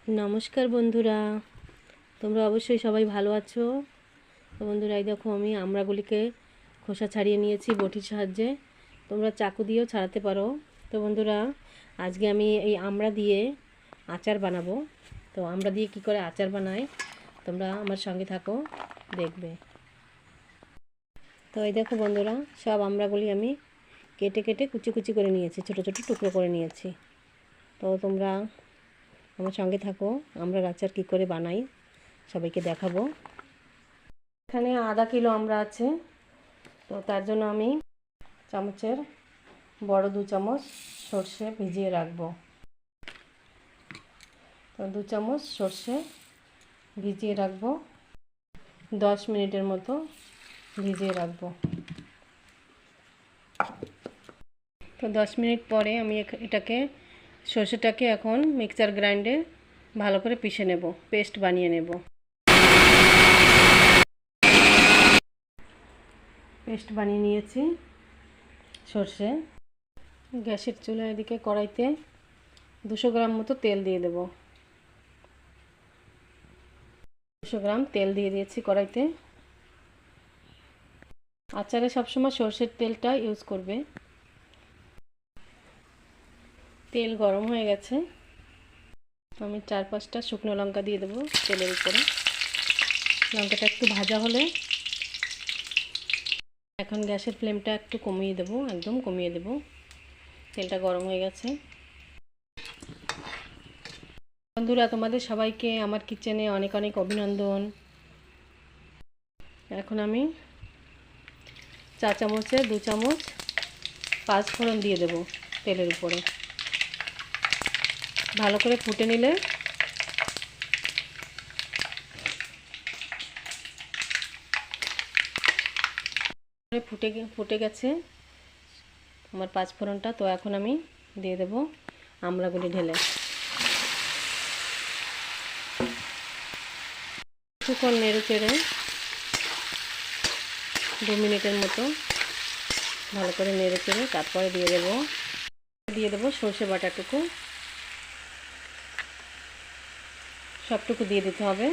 নমস্কার বন্ধুরা, তোমরা অবশ্যই সবাই ভালো আছো। তো বন্ধুরা, এই দেখো আমি আমড়াগুলিকে খোসা ছাড়িয়ে নিয়েছি বটির সাহায্যে। তোমরা চাকু দিয়েও ছাড়াতে পারো। তো বন্ধুরা, আজকে আমি এই আমড়া দিয়ে আচার বানাবো। তো আমড়া দিয়ে কি করে আচার বানাই তোমরা আমার সঙ্গে থাকো, দেখবে। তো এই দেখো বন্ধুরা, সব আমড়াগুলি আমি কেটে কেটে কুচি কুচি করে নিয়েছি, ছোটো ছোটো টুকরো করে নিয়েছি। তো তোমরা আমার সঙ্গে থাকো, আমরা আচার কী করে বানাই সবাইকে দেখাবো। এখানে আধা কিলো আমড়া আছে। তো তার জন্য আমি চামচের বড় 2 চামচ সর্ষে ভিজিয়ে রাখবো। তো 2 চামচ সর্ষে ভিজিয়ে রাখবো, 10 মিনিটের মতো ভিজিয়ে রাখবো। তো 10 মিনিট পরে আমি এটাকে সর্ষেটাকে এখন মিক্সার গ্রাইন্ডে ভালো করে পিষে নেব, পেস্ট বানিয়ে নেব। পেস্ট বানিয়ে নিয়েছি সর্ষে। গ্যাসের চুলা এদিকে কড়াইতে 200 গ্রাম মতো তেল দিয়ে দেব। 200 গ্রাম তেল দিয়ে দিয়েছি কড়াইতে। আচারে সবসময় সর্ষের তেলটা ইউজ করবে। তেল গরম হয়ে গেছে। আমি 4-5টা শুকনো লঙ্কা দিয়ে দেবো তেলের উপরে। লঙ্কাটা একটু ভাজা হলে এখন গ্যাসের ফ্লেমটা একটু কমিয়ে দেবো, একদম কমিয়ে দেবো। তেলটা গরম হয়ে গেছে। বন্ধুরা, তোমাদের সবাইকে আমার কিচেনে অনেক অনেক অভিনন্দন। এখন আমি 4 চামচে 2 চামচ 5 ফোড়ন দিয়ে দেবো তেলের উপরে। ভালো করে ফুটে নিলে ফুটে গেছে আমার 5 ফোড়নটা। তো এখন আমি দিয়ে দেবো আমড়াগুলি ঢেলে। কিছুক্ষণ নেড়ে চেড়ে 2 মিনিটের মতো ভালো করে নেড়ে চেড়ে তারপরে দিয়ে দেবো সর্ষে বাটাটুকু। সবটুকু দিয়ে দিতে হবে।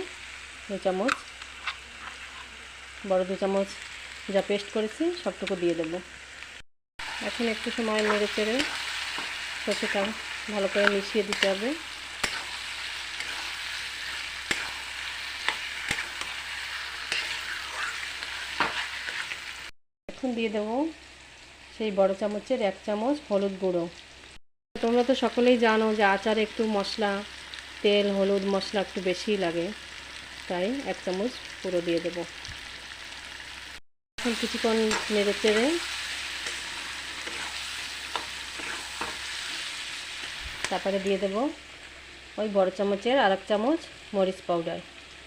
2 চামচ, বড় 2 চামচ যা পেস্ট করেছি সবটুকু দিয়ে দেবো। এখন একটু সময় নেড়ে চেড়ে সর্ষেটা ভালো করে মিশিয়ে দিতে হবে। এখন দিয়ে দেবো সেই বড় চামচের 1 চামচ হলুদ গুঁড়ো। তোমরা তো সকলেই জানো যে আচারে একটু মশলা, তেল, হলুদ, মশলা একটু বেশিই লাগে, তাই 1 চামচ পুরো দিয়ে দেবো। এখন কিছুক্ষণ নেড়ে চেড়ে তারপরে দিয়ে দেবো ওই বড় চামচের 1 চামচ মরিচ পাউডার,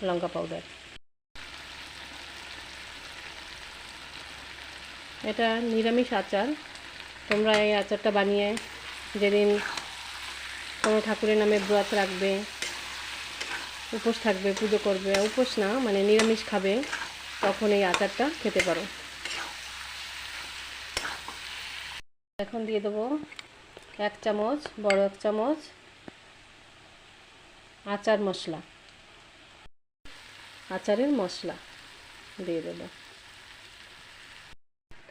লঙ্কা পাউডার। এটা নিরামিষ আচার। তোমরা এই আচারটা বানিয়ে যেদিন কোনো ঠাকুরের নামে ব্রত রাখবে, উপোস থাকবে, পুজো করবে, উপোস না মানে নিরামিষ খাবে, তখন এই আচারটা খেতে পারো। এখন দিয়ে দেবো 1 চামচ, বড় 1 চামচ আচার মশলা, আচারের মশলা দিয়ে দেবো।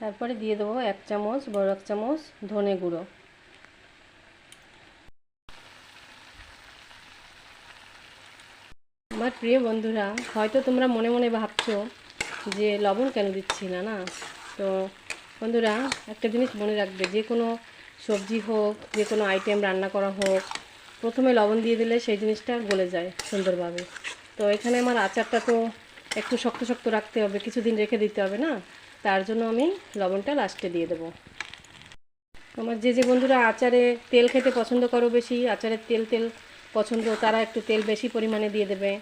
তারপরে দিয়ে দেবো 1 চামচ, বড় 1 চামচ ধনে গুঁড়ো। আমার প্রিয় বন্ধুরা, হয়তো তোমরা মনে মনে ভাবছো যে লবণ কেন দিচ্ছি না। তো বন্ধুরা, একটা জিনিস মনে রাখবে, যে কোনো সবজি হোক, যে কোনো আইটেম রান্না করা হোক, প্রথমে লবণ দিয়ে দিলে সেই জিনিসটা গলে যায় সুন্দরভাবে। তো এখানে আমার আচারটা তো একটু শক্ত শক্ত রাখতে হবে, কিছুদিন রেখে দিতে হবে না, তার জন্য আমি লবণটা লাস্টে দিয়ে দেবো। আমার যে বন্ধুরা আচারে তেল খেতে পছন্দ করো, বেশি আচারের তেল তেল পছন্দ, তারা একটু তেল বেশি পরিমাণে দিয়ে দেবে।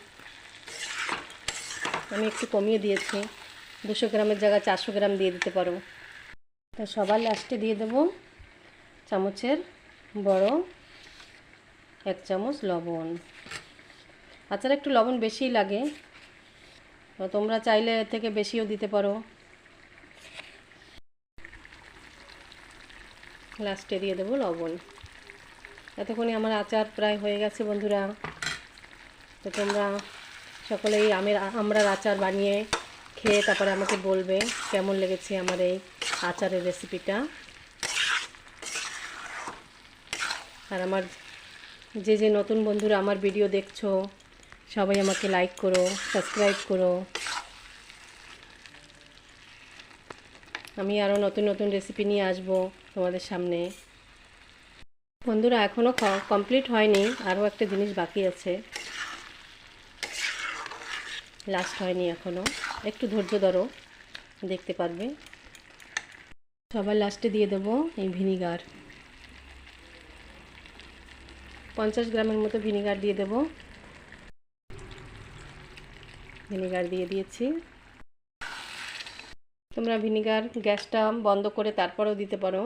আমি একটু কমিয়ে দিয়েছি, 200 গ্রামের জায়গায় 400 গ্রাম দিয়ে দিতে পারো। তো সবার লাস্টে দিয়ে দেবো চামচের বড় 1 চামচ লবণ। আচারে একটু লবণ বেশিই লাগে, তো তোমরা চাইলে এর থেকে বেশিও দিতে পারো। লাস্টে দিয়ে দেবো লবণ। এতক্ষণে আমার আচার প্রায় হয়ে গেছে বন্ধুরা। তো তোমরা সকলেই আমরার আচার বানিয়ে খেয়ে তারপরে আমাকে বলবে কেমন লেগেছে আমার এই আচারের রেসিপিটা। আর আমার যে নতুন বন্ধুরা আমার ভিডিও দেখছো সবাই আমাকে লাইক করো, সাবস্ক্রাইব করো। আমি আরও নতুন নতুন রেসিপি নিয়ে আসবো তোমাদের সামনে। বন্ধুরা এখনও কমপ্লিট হয়নি, আরও একটা জিনিস বাকি আছে, লাস্ট হয়নি এখনও, একটু ধৈর্য ধরো, দেখতে পারবে। সবার লাস্টে দিয়ে দেবো এই ভিনিগার, 50 গ্রামের মতো ভিনিগার দিয়ে দেব। ভিনিগার দিয়ে দিয়েছি। তোমরা ভিনিগার গ্যাসটা বন্ধ করে তারপরেও দিতে পারো।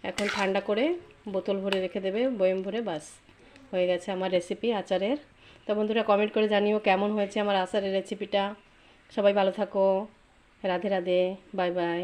এখন ঠান্ডা করে বোতল ভরে রেখে দেবে, বয়ম ভরে, বাস হয়ে গেছে আমার রেসিপি আচারের। তো বন্ধুরা কমেন্ট করে জানিও কেমন হয়েছে আমার আচারের রেসিপিটা। সবাই ভালো থাকো, রাধে রাধে, বাই বাই।